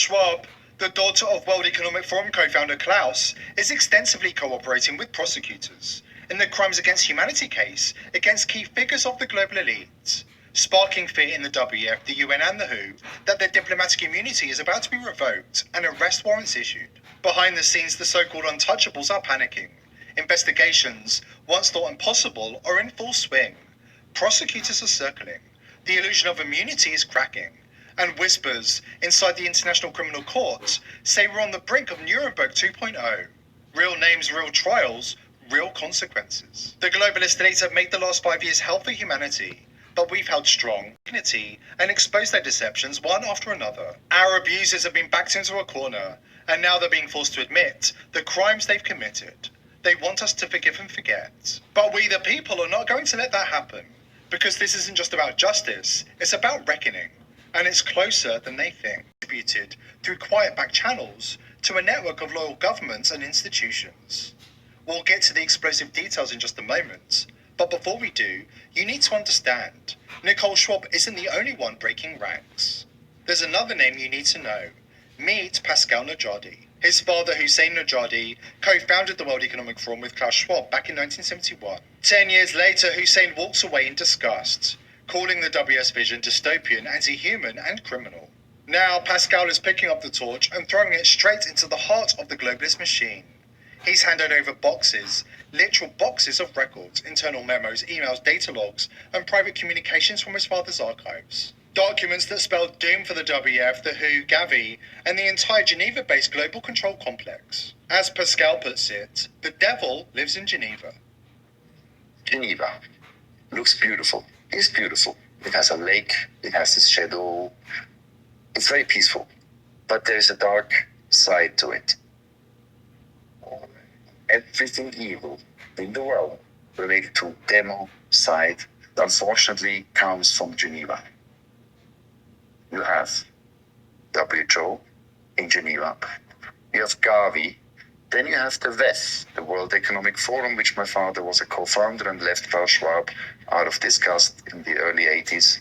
Schwab, the daughter of World Economic Forum co-founder Klaus, is extensively cooperating with prosecutors in the Crimes Against Humanity case against key figures of the global elite, sparking fear in the WEF, the UN and the WHO that their diplomatic immunity is about to be revoked and arrest warrants issued. Behind the scenes, the so-called untouchables are panicking. Investigations, once thought impossible, are in full swing. Prosecutors are circling. The illusion of immunity is cracking. And whispers inside the International Criminal Court say we're on the brink of Nuremberg 2.0. Real names, real trials, real consequences. The globalist elites have made the last 5 years hell for humanity, but we've held strong dignity and exposed their deceptions one after another. Our abusers have been backed into a corner, and now they're being forced to admit the crimes they've committed. They want us to forgive and forget. But we the people are not going to let that happen, because this isn't just about justice, it's about reckoning. And it's closer than they think. Distributed through quiet back channels to a network of loyal governments and institutions. We'll get to the explosive details in just a moment, but before we do, you need to understand, Nicole Schwab isn't the only one breaking ranks. There's another name you need to know. Meet Pascal Najadi. His father, Hussein Najadi, co-founded the World Economic Forum with Klaus Schwab back in 1971. 10 years later, Hussein walks away in disgust, calling the WS vision dystopian, anti-human, and criminal. Now, Pascal is picking up the torch and throwing it straight into the heart of the globalist machine. He's handed over boxes, literal boxes of records, internal memos, emails, data logs, and private communications from his father's archives. Documents that spell doom for the WEF, the WHO, Gavi, and the entire Geneva-based global control complex. As Pascal puts it, the devil lives in Geneva. Geneva looks beautiful. It's beautiful. It has a lake, it has this shadow. It's very peaceful. But there is a dark side to it. Everything evil in the world related to demo side, unfortunately, comes from Geneva. You have WHO in Geneva. You have Gavi. Then you have the WEF, the World Economic Forum, which my father was a co-founder and left Klaus Schwab out of disgust in the early 80s,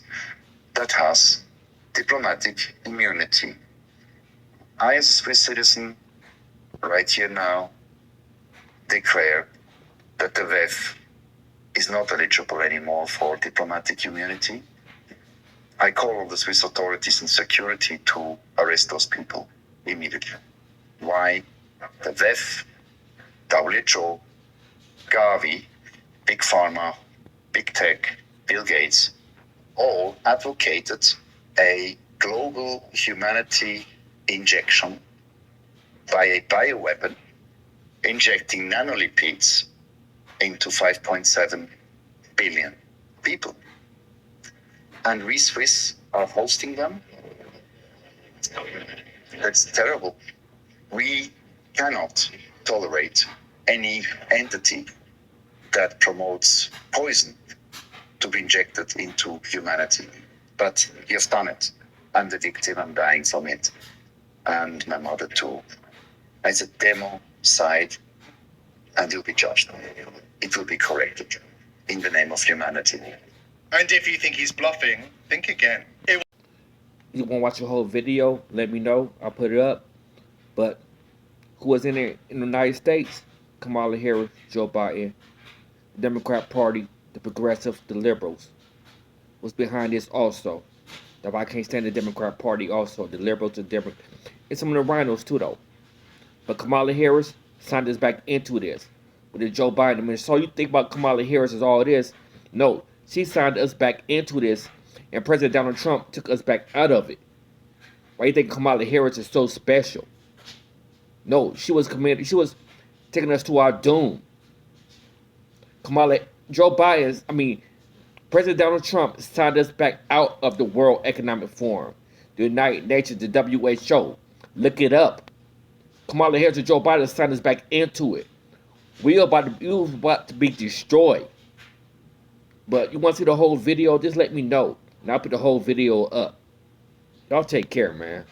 that has diplomatic immunity. I, as a Swiss citizen, right here now, declare that the WEF is not eligible anymore for diplomatic immunity. I call on the Swiss authorities and security to arrest those people immediately. Why? The WEF, WHO, Gavi, Big Pharma, Big Tech, Bill Gates, all advocated a global humanity injection by a bioweapon, injecting nanolipids into 5.7 billion people. And we Swiss are hosting them. That's terrible. We cannot tolerate any entity that promotes poison to be injected into humanity. But you have done it. I'm the victim, I'm dying from it. And my mother too. It's a demo side, and you'll be judged. It will be corrected in the name of humanity. And if you think he's bluffing, think again. You want to watch the whole video? Let me know. I'll put it up. But who was in it in the United States? Kamala Harris, Joe Biden, the Democrat Party, the Progressive, the Liberals was behind this also. That's why I can't stand the Democrat Party also. The Liberals, the Democrats, and some of the rhinos too though. But Kamala Harris signed us back into this. With the Joe Biden, I mean, so you think about Kamala Harris as all this? No, she signed us back into this, and President Donald Trump took us back out of it. Why do you think Kamala Harris is so special? No, she was taking us to our doom. President Donald Trump signed us back out of the World Economic Forum, the United Nations, the WHO. Look it up. Kamala Harris and Joe Biden signed us back into it. We were about to be destroyed. But you want to see the whole video? Just let me know, and I'll put the whole video up. Y'all take care, man.